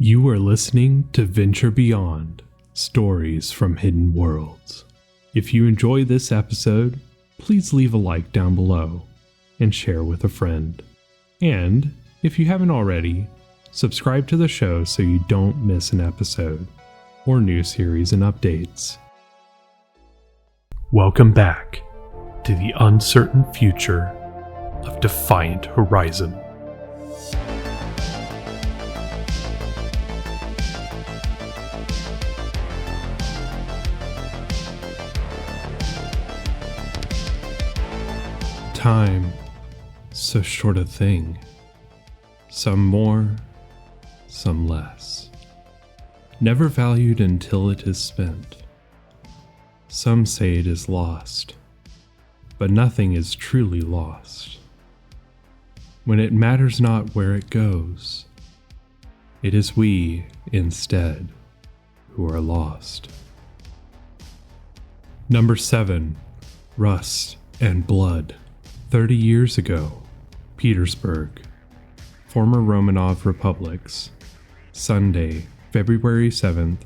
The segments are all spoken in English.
You are listening to Venture Beyond, Stories from Hidden Worlds. If you enjoy this episode, please leave a like down below and share with a friend. And, if you haven't already, subscribe to the show so you don't miss an episode or new series and updates. Welcome back to the uncertain future of Defiant Horizon. Time, so short a thing. Some more, some less. Never valued until it is spent. Some say it is lost, but nothing is truly lost. When it matters not where it goes, it is we, instead, who are lost. Number 7, Rust and Blood. 30 years ago, Petersburg, former Romanov republics, Sunday, February 7th,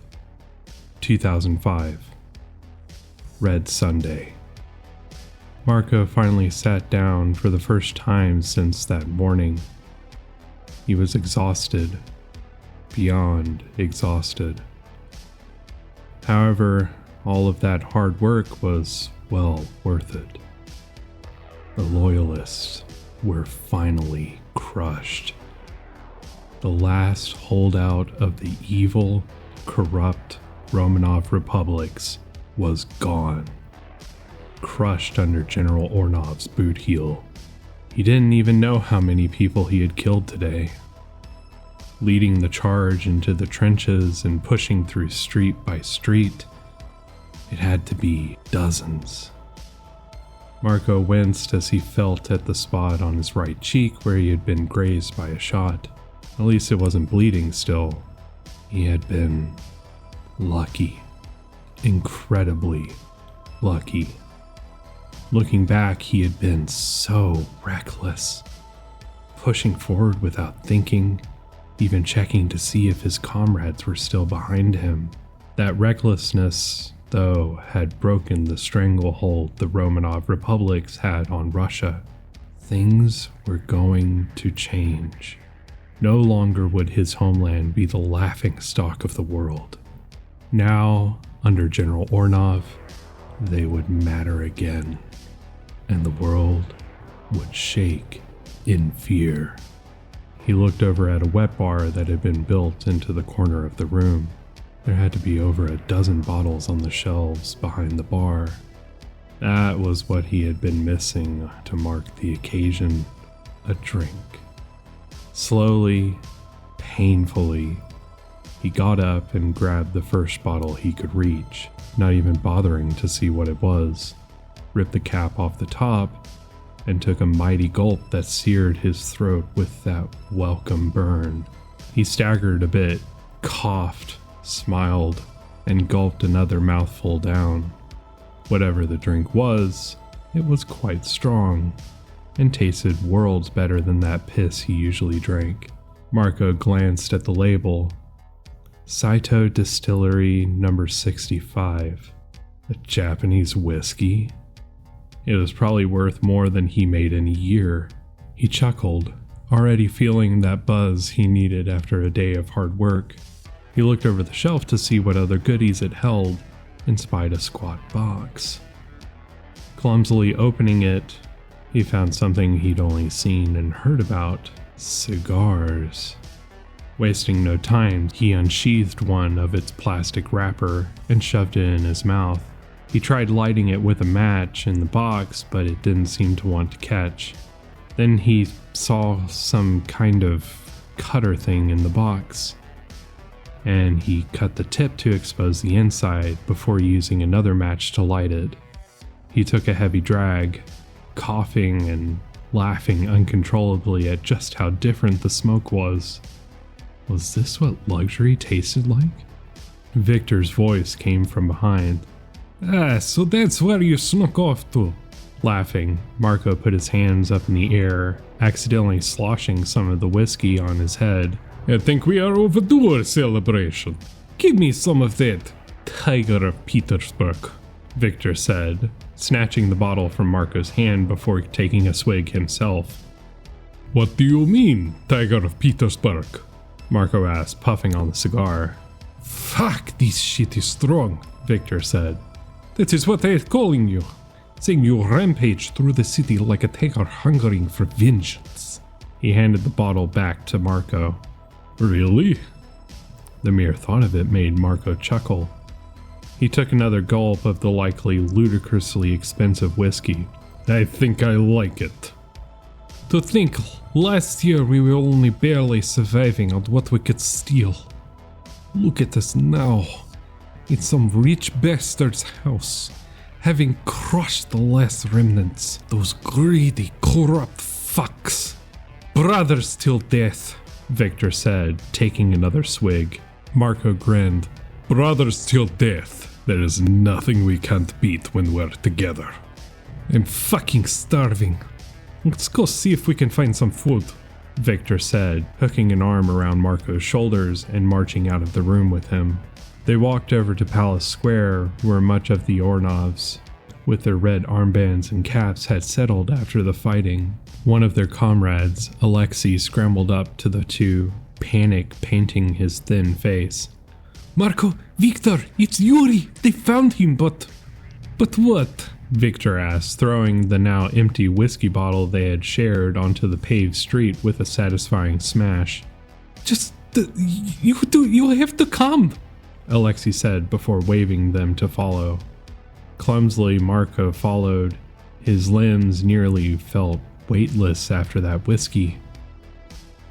2005. Red Sunday. Marco finally sat down for the first time since that morning. He was exhausted, beyond exhausted. However, all of that hard work was well worth it. The loyalists were finally crushed. The last holdout of the evil, corrupt Romanov republics was gone, crushed under General Ornov's boot heel. He didn't even know how many people he had killed today. Leading the charge into the trenches and pushing through street by street, it had to be dozens. Marco winced as he felt at the spot on his right cheek where he had been grazed by a shot. At least it wasn't bleeding still. He had been lucky. Incredibly lucky. Looking back, he had been so reckless. Pushing forward without thinking, even checking to see if his comrades were still behind him. That recklessness, though, had broken the stranglehold the Romanov republics had on Russia. Things were going to change. No longer would his homeland be the laughingstock of the world. Now, under General Ornov, they would matter again, and the world would shake in fear. He looked over at a wet bar that had been built into the corner of the room. There had to be over a dozen bottles on the shelves behind the bar. That was what he had been missing to mark the occasion, a drink. Slowly, painfully, he got up and grabbed the first bottle he could reach, not even bothering to see what it was, ripped the cap off the top, and took a mighty gulp that seared his throat with that welcome burn. He staggered a bit, coughed, smiled, and gulped another mouthful down. Whatever the drink was, it was quite strong, and tasted worlds better than that piss he usually drank. Marco glanced at the label. Saito Distillery No. 65. A Japanese whiskey? It was probably worth more than he made in a year. He chuckled, already feeling that buzz he needed after a day of hard work. He looked over the shelf to see what other goodies it held and spied a squat box. Clumsily opening it, he found something he'd only seen and heard about: cigars. Wasting no time, he unsheathed one of its plastic wrapper and shoved it in his mouth. He tried lighting it with a match in the box, but it didn't seem to want to catch. Then he saw some kind of cutter thing in the box, and he cut the tip to expose the inside before using another match to light it. He took a heavy drag, coughing and laughing uncontrollably at just how different the smoke was. Was this what luxury tasted like? Victor's voice came from behind. So that's where you snuck off to. Laughing, Marco put his hands up in the air, accidentally sloshing some of the whiskey on his head I think we are overdue a celebration. Give me some of that Tiger of Petersburg, Victor said, snatching the bottle from Marco's hand before taking a swig himself. What do you mean, Tiger of Petersburg? Marco asked, puffing on the cigar. Fuck, this shit is strong, Victor said. That is what I am calling you, saying you rampage through the city like a tiger hungering for vengeance. He handed the bottle back to Marco. Really? The mere thought of it made Marco chuckle. He took another gulp of the likely ludicrously expensive whiskey. I think I like it. To think, last year we were only barely surviving on what we could steal. Look at us now, in some rich bastard's house, having crushed the last remnants, those greedy, corrupt fucks. Brothers till death, Victor said, taking another swig. Marco grinned. Brothers till death. There is nothing we can't beat when we're together. I'm fucking starving. Let's go see if we can find some food, Victor said, hooking an arm around Marco's shoulders and marching out of the room with him. They walked over to Palace Square, where much of the Ornovs, with their red armbands and caps, had settled after the fighting. One of their comrades, Alexei, scrambled up to the two, panic painting his thin face. Marco, Victor, it's Yuri! They found him, but what? Victor asked, throwing the now empty whiskey bottle they had shared onto the paved street with a satisfying smash. You have to come, Alexei said before waving them to follow. Clumsily, Marco followed. His limbs nearly felt weightless after that whiskey.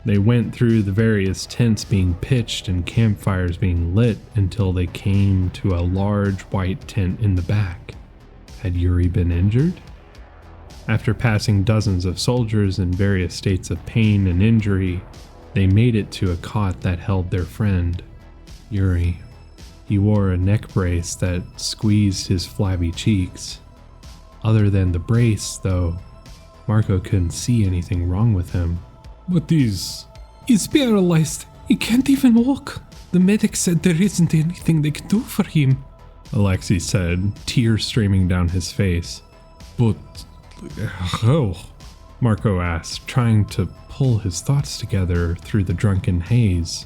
They went through the various tents being pitched and campfires being lit until they came to a large white tent in the back. Had Yuri been injured? After passing dozens of soldiers in various states of pain and injury, they made it to a cot that held their friend, Yuri. He wore a neck brace that squeezed his flabby cheeks. Other than the brace, though, Marco couldn't see anything wrong with him. But he's paralyzed. He can't even walk. The medic said there isn't anything they can do for him, Alexei said, tears streaming down his face. But how? Marco asked, trying to pull his thoughts together through the drunken haze.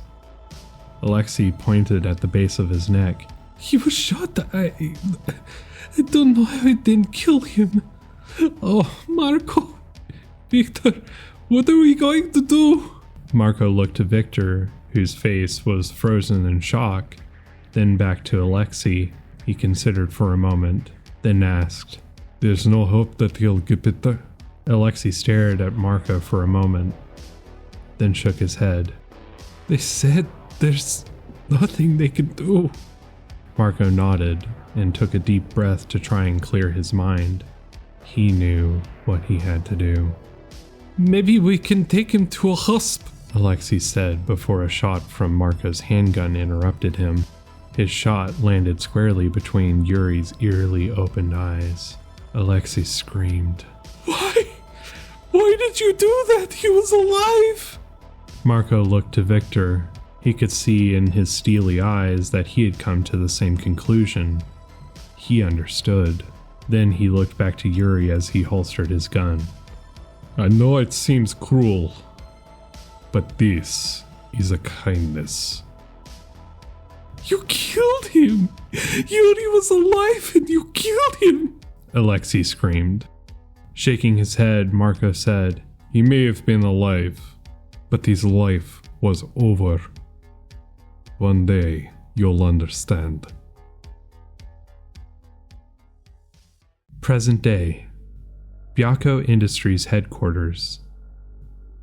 Alexei pointed at the base of his neck. He was shot. I don't know how it didn't kill him. Oh, Marco. Victor, what are we going to do? Marco looked to Victor, whose face was frozen in shock, then back to Alexei. He considered for a moment, then asked, There's no hope that he'll get better? Alexei stared at Marco for a moment, then shook his head. They said there's nothing they can do. Marco nodded and took a deep breath to try and clear his mind. He knew what he had to do. Maybe we can take him to a hosp, Alexei said before a shot from Marco's handgun interrupted him. His shot landed squarely between Yuri's eerily opened eyes. Alexei screamed. Why? Why did you do that? He was alive! Marco looked to Victor. He could see in his steely eyes that he had come to the same conclusion. He understood. Then he looked back to Yuri as he holstered his gun. I know it seems cruel, but this is a kindness. You killed him! Yuri was alive and you killed him! Alexei screamed. Shaking his head, Marco said, He may have been alive, but his life was over. One day, you'll understand. Present day. Byakko Industries headquarters.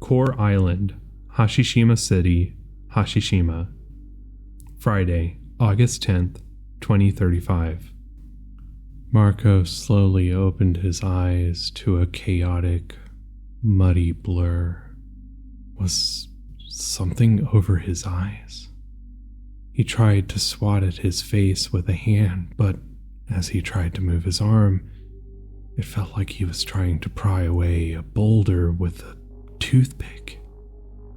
Core Island, Hashishima City, Hashishima. Friday, August 10th, 2035. Marco slowly opened his eyes to a chaotic, muddy blur. Was something over his eyes? He tried to swat at his face with a hand, but as he tried to move his arm, it felt like he was trying to pry away a boulder with a toothpick.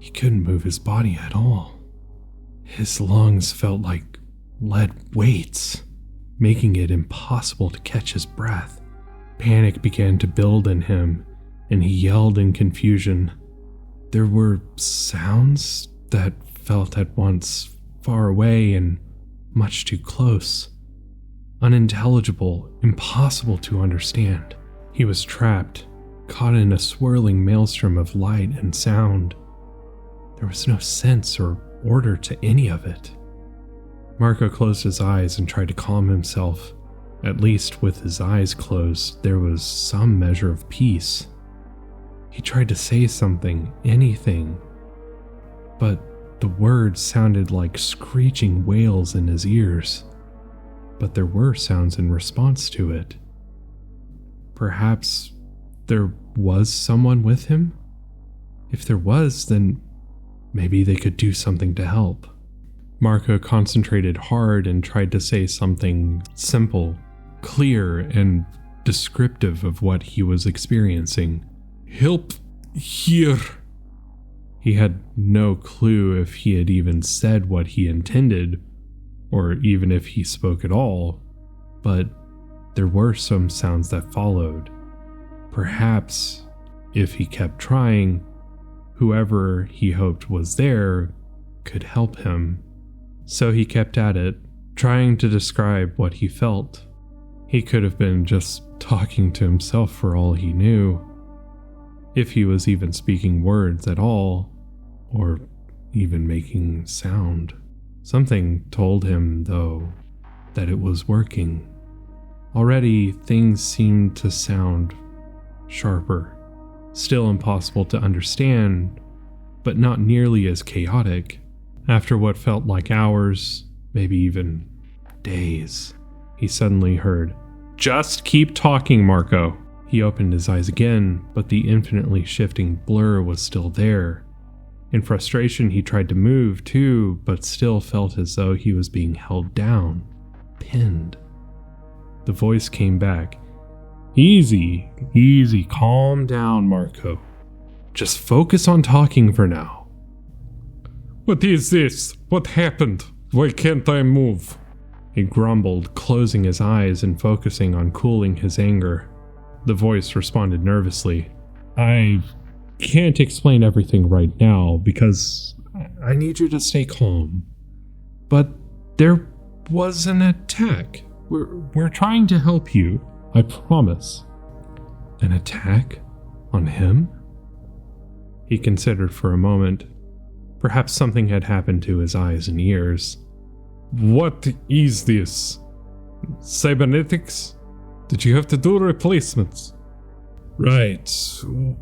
He couldn't move his body at all. His lungs felt like lead weights, making it impossible to catch his breath. Panic began to build in him, and he yelled in confusion. There were sounds that felt at once far away and much too close. Unintelligible, impossible to understand. He was trapped, caught in a swirling maelstrom of light and sound. There was no sense or order to any of it. Marco closed his eyes and tried to calm himself. At least with his eyes closed, there was some measure of peace. He tried to say something, anything, but the words sounded like screeching wails in his ears. But there were sounds in response to it. Perhaps there was someone with him? If there was, then maybe they could do something to help. Marco concentrated hard and tried to say something simple, clear, and descriptive of what he was experiencing. Help here. He had no clue if he had even said what he intended, or even if he spoke at all, but there were some sounds that followed. Perhaps, if he kept trying, whoever he hoped was there could help him. So he kept at it, trying to describe what he felt. He could have been just talking to himself for all he knew, if he was even speaking words at all, or even making sound. Something told him, though, that it was working. Already, things seemed to sound sharper. Still impossible to understand, but not nearly as chaotic. After what felt like hours, maybe even days, he suddenly heard, "Just keep talking, Marco." He opened his eyes again, but the infinitely shifting blur was still there. In frustration, he tried to move too, but still felt as though he was being held down, pinned. The voice came back. Easy, calm down, Marco. Just focus on talking for now. What is this? What happened? Why can't I move? He grumbled, closing his eyes and focusing on cooling his anger. The voice responded nervously. I can't explain everything right now because I need you to stay calm. But there was an attack. We're trying to help you, I promise. An attack? On him? He considered for a moment. Perhaps something had happened to his eyes and ears. What is this? Cybernetics? Did you have to do replacements? Right.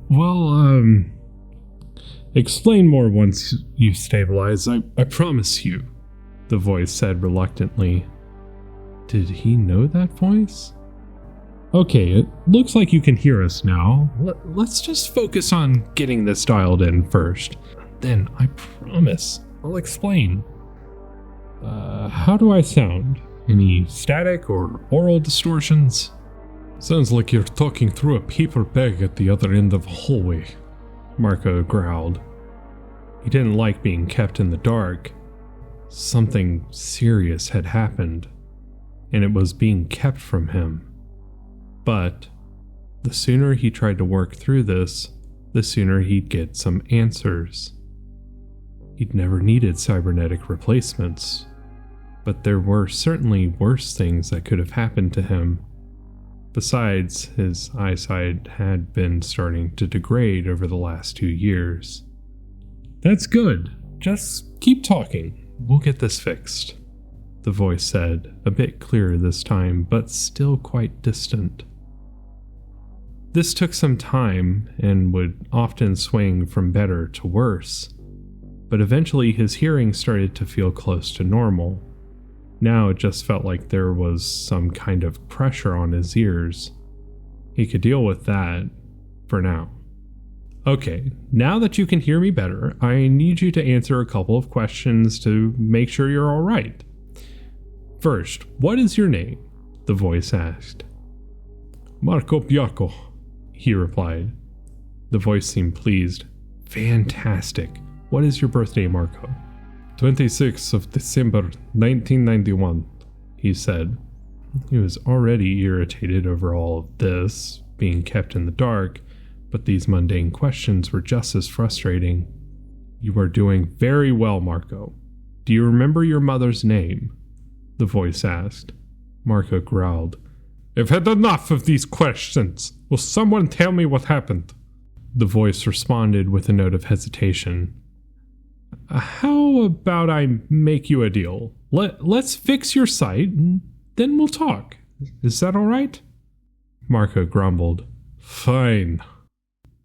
Well, explain more once you stabilize, I promise you, the voice said reluctantly. Did he know that voice? Okay, it looks like you can hear us now. Let's just focus on getting this dialed in first. Then, I promise, I'll explain. How do I sound? Any static or oral distortions? Sounds like you're talking through a paper bag at the other end of a hallway, Marco growled. He didn't like being kept in the dark. Something serious had happened, and it was being kept from him. But the sooner he tried to work through this, the sooner he'd get some answers. He'd never needed cybernetic replacements, but there were certainly worse things that could have happened to him. Besides, his eyesight had been starting to degrade over the last 2 years. That's good. Just keep talking. We'll get this fixed, the voice said, a bit clearer this time, but still quite distant. This took some time and would often swing from better to worse, but eventually his hearing started to feel close to normal. Now it just felt like there was some kind of pressure on his ears. He could deal with that for now. Okay, now that you can hear me better, I need you to answer a couple of questions to make sure you're all right. First, what is your name? The voice asked. Marco Biacco, he replied. The voice seemed pleased. Fantastic. What is your birthday, Marco? 26th of December, 1991, he said. He was already irritated over all of this, being kept in the dark, but these mundane questions were just as frustrating. You are doing very well, Marco. Do you remember your mother's name? The voice asked. Marco growled. I've had enough of these questions. Will someone tell me what happened? The voice responded with a note of hesitation. How about I make you a deal? Let's fix your sight, and then we'll talk. Is that all right? Marco grumbled. Fine.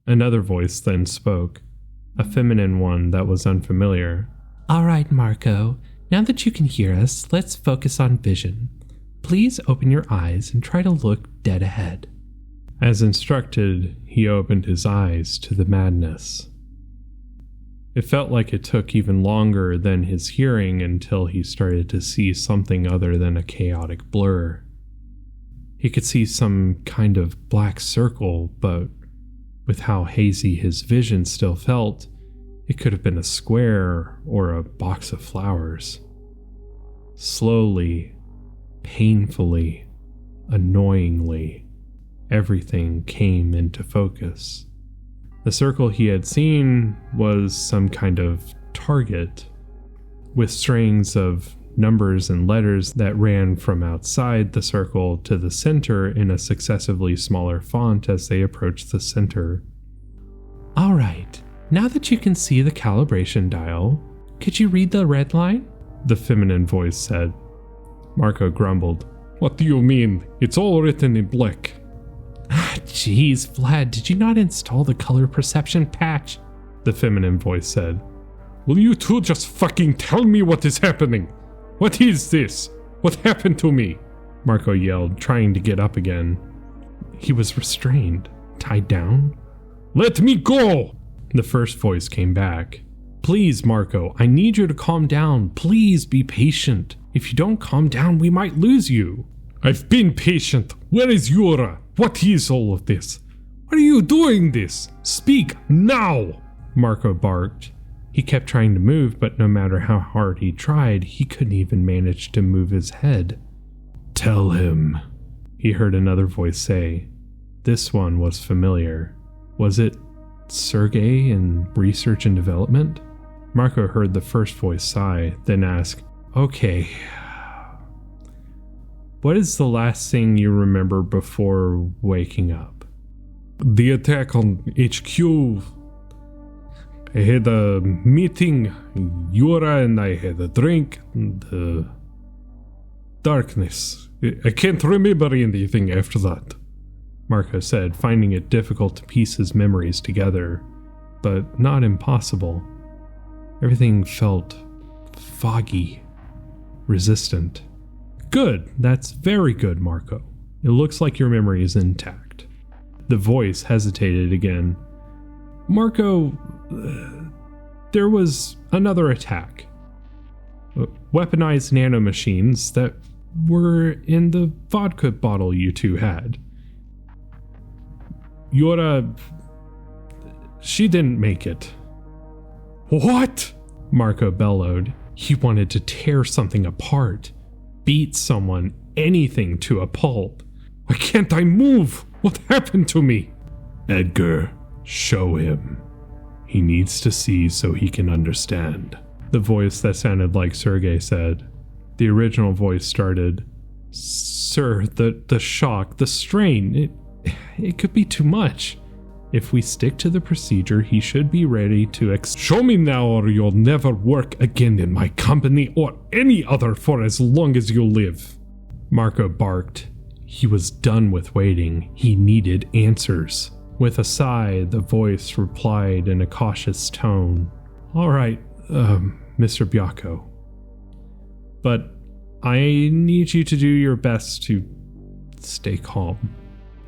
Another voice then spoke, a feminine one that was unfamiliar. All right, Marco. Now that you can hear us, let's focus on vision. Please open your eyes and try to look dead ahead. As instructed, he opened his eyes to the madness. It felt like it took even longer than his hearing until he started to see something other than a chaotic blur. He could see some kind of black circle, but with how hazy his vision still felt, it could have been a square or a box of flowers. Slowly, painfully, annoyingly, everything came into focus. The circle he had seen was some kind of target, with strings of numbers and letters that ran from outside the circle to the center in a successively smaller font as they approached the center. All right, now that you can see the calibration dial, could you read the red line? The feminine voice said. Marco grumbled. What do you mean? It's all written in black. Jeez, Vlad, did you not install the color perception patch? The feminine voice said. Will you two just fucking tell me what is happening? What is this? What happened to me? Marco yelled, trying to get up again. He was restrained, tied down. Let me go! The first voice came back. Please, Marco, I need you to calm down. Please be patient. If you don't calm down, we might lose you. I've been patient. Where is Yura? What is all of this? Why are you doing this? Speak now! Marco barked. He kept trying to move, but no matter how hard he tried, he couldn't even manage to move his head. Tell him, he heard another voice say. This one was familiar. Was it Sergei in research and development? Marco heard the first voice sigh, then ask, Okay. What is the last thing you remember before waking up? The attack on HQ. I had a meeting, Yura and I had a drink, and darkness. I can't remember anything after that, Marco said, finding it difficult to piece his memories together, but not impossible. Everything felt foggy, resistant. Good, that's very good, Marco. It looks like your memory is intact. The voice hesitated again. Marco, there was another attack. Weaponized nanomachines that were in the vodka bottle you two had. Yura, she didn't make it. What? Marco bellowed. He wanted to tear something apart. Beat someone, anything to a pulp. Why can't I move? What happened to me? Edgar, show him. He needs to see so he can understand. The voice that sounded like Sergei said. The original voice started. Sir, the shock, the strain, it could be too much. If we stick to the procedure, he should be ready to Show me now or you'll never work again in my company or any other for as long as you live. Marco barked. He was done with waiting. He needed answers. With a sigh, the voice replied in a cautious tone. All right, Mr. Biacco. But I need you to do your best to stay calm.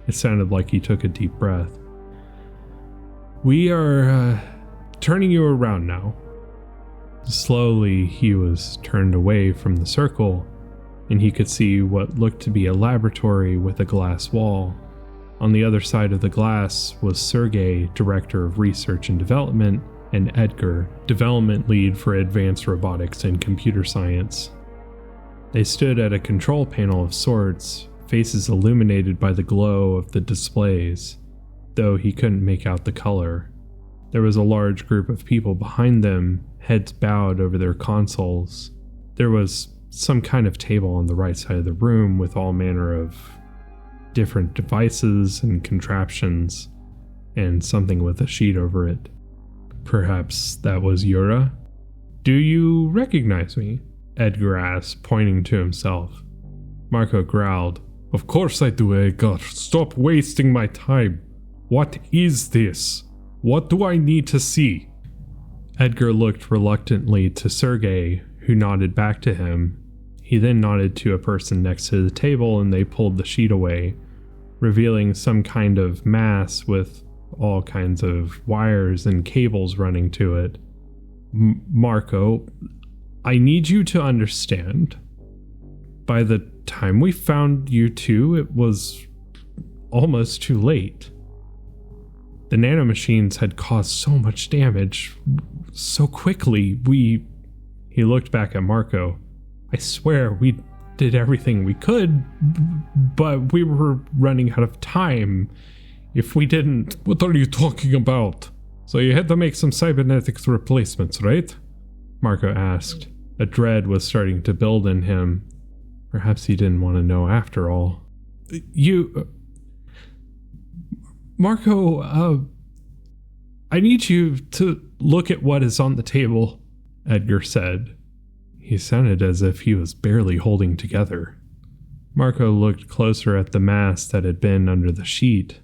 It sounded like he took a deep breath. We are turning you around now. Slowly, he was turned away from the circle, and he could see what looked to be a laboratory with a glass wall. On the other side of the glass was Sergei, Director of Research and Development, and Edgar, development lead for advanced robotics and computer science. They stood at a control panel of sorts, faces illuminated by the glow of the displays, though he couldn't make out the color. There was a large group of people behind them, heads bowed over their consoles. There was some kind of table on the right side of the room with all manner of different devices and contraptions, and something with a sheet over it. Perhaps that was Yura? "Do you recognize me?" Edgar asked, pointing to himself. Marco growled, "Of course I do, Edgar. Stop wasting my time. What is this? What do I need to see?" Edgar looked reluctantly to Sergei, who nodded back to him. He then nodded to a person next to the table and they pulled the sheet away, revealing some kind of mass with all kinds of wires and cables running to it. "Marco, I need you to understand. By the time we found you two, it was almost too late. The nanomachines had caused so much damage so quickly. He looked back at Marco. "I swear we did everything we could, but we were running out of time. If we didn't..." "What are you talking about? So you had to make some cybernetics replacements, right?" Marco asked. A dread was starting to build in him. Perhaps he didn't want to know after all. Marco, I need you to look at what is on the table," Edgar said. He sounded as if he was barely holding together. Marco looked closer at the mass that had been under the sheet.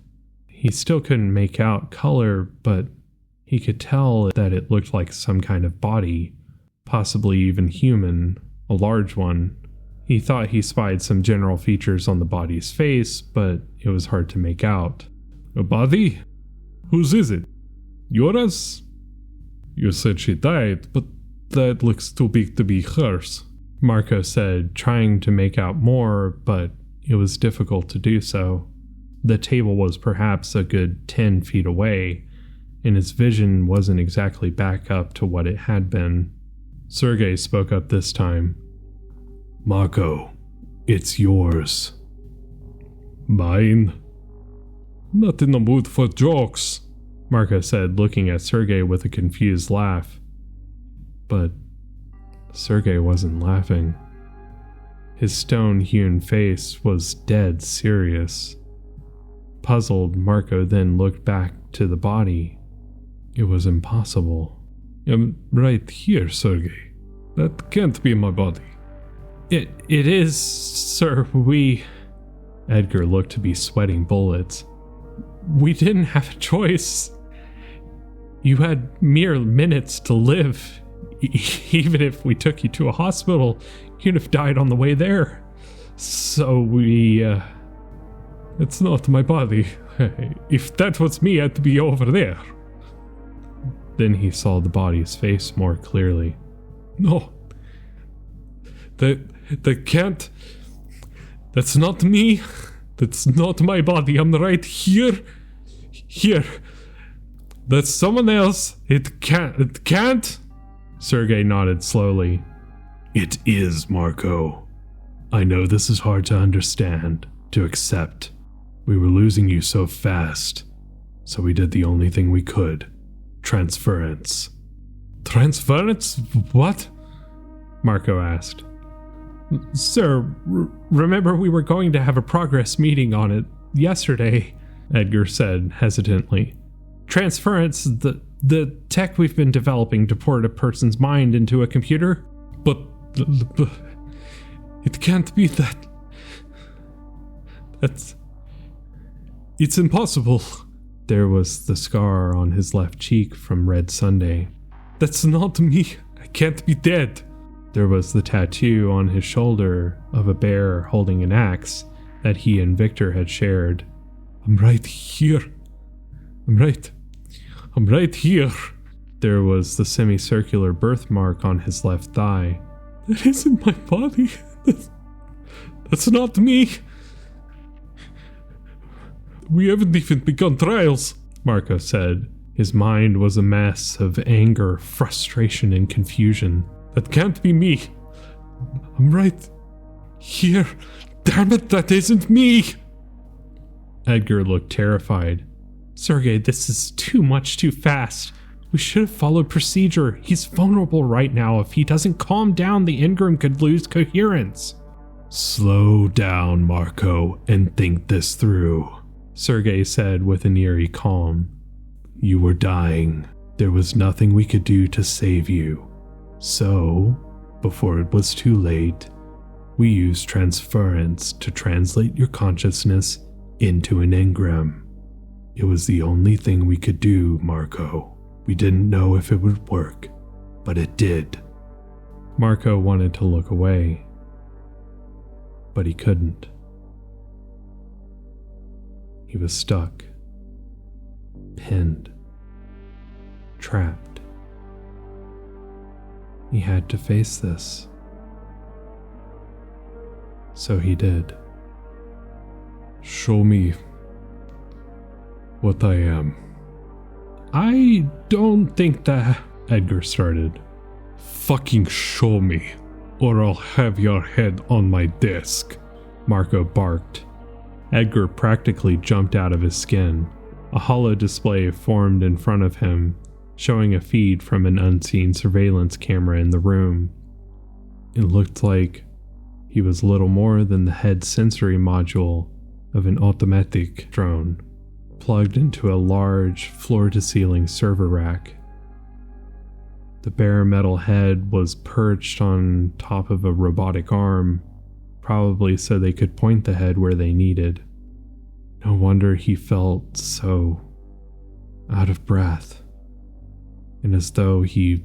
He still couldn't make out color, but he could tell that it looked like some kind of body, possibly even human, a large one. He thought he spied some general features on the body's face, but it was hard to make out. "A body? Whose is it? Yours? You said she died, but that looks too big to be hers," Marco said, trying to make out more, but it was difficult to do so. The table was perhaps a good 10 feet away, and his vision wasn't exactly back up to what it had been. Sergei spoke up this time. "Marco, it's yours." "Mine? Not in the mood for jokes," Marco said, looking at Sergei with a confused laugh. But Sergei wasn't laughing. His stone-hewn face was dead serious. Puzzled, Marco then looked back to the body. It was impossible. "I'm right here, Sergei. That can't be my body." It is, sir. Edgar looked to be sweating bullets. "We didn't have a choice. You had mere minutes to live. Even if we took you to a hospital, you'd have died on the way there. So it's not my body. If that was me, I'd be over there." Then he saw the body's face more clearly. "No. That can't... That's not me. That's not my body. I'm right here. Here. That's someone else. It can't. Sergei nodded slowly. "It is, Marco. I know this is hard to understand, to accept. We were losing you so fast, so we did the only thing we could. Transference." "Transference? What?" Marco asked. "Sir, remember we were going to have a progress meeting on it yesterday," Edgar said hesitantly. "Transference, the tech we've been developing to port a person's mind into a computer." But it can't be that. It's impossible." There was the scar on his left cheek from Red Sunday. "That's not me. I can't be dead." There was the tattoo on his shoulder of a bear holding an axe that he and Victor had shared. "I'm right here. I'm right here." There was the semicircular birthmark on his left thigh. "That isn't my body. That's not me. We haven't even begun trials," Marco said. His mind was a mess of anger, frustration, and confusion. That can't be me. I'm right here. Damn it, that isn't me! Edgar looked terrified. Sergei, this is too much too fast. We should have followed procedure. He's vulnerable right now. If he doesn't calm down, the engram could lose coherence. Slow down, Marco, and think this through, Sergei said with an eerie calm. You were dying. There was nothing we could do to save you. So, before it was too late, we used transference to translate your consciousness into an engram. It was the only thing we could do, Marco. We didn't know if it would work, but it did. Marco wanted to look away, but he couldn't. He was stuck, pinned, trapped. He had to face this. So he did. Show me what I am. I don't think that... Edgar started. Fucking show me, or I'll have your head on my desk, Marco barked. Edgar practically jumped out of his skin. A holo display formed in front of him, showing a feed from an unseen surveillance camera in the room. It looked like he was little more than the head sensory module of an automatic drone, plugged into a large floor-to-ceiling server rack. The bare metal head was perched on top of a robotic arm, probably so they could point the head where they needed. No wonder he felt so out of breath, and as though he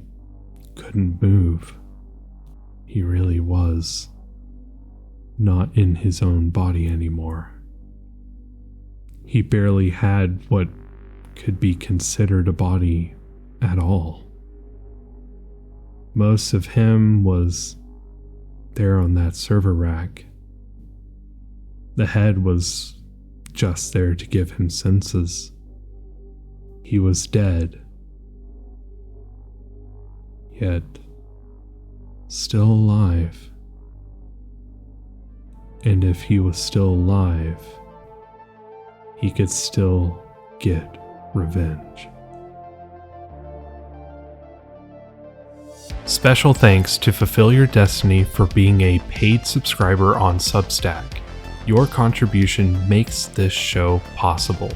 couldn't move. He really was not in his own body anymore. He barely had what could be considered a body at all. Most of him was there on that server rack. The head was just there to give him senses. He was dead, yet still alive. And if he was still alive, he could still get revenge. Special thanks to Fulfill Your Destiny for being a paid subscriber on Substack. Your contribution makes this show possible,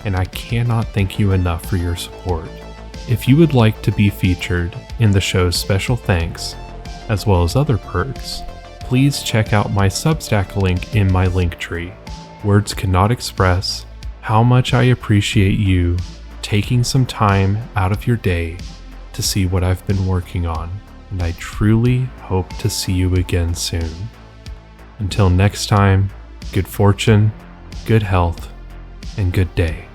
and I cannot thank you enough for your support. If you would like to be featured in the show's special thanks, as well as other perks, please check out my Substack link in my Linktree. Words cannot express how much I appreciate you taking some time out of your day to see what I've been working on, and I truly hope to see you again soon. Until next time, good fortune, good health, and good day.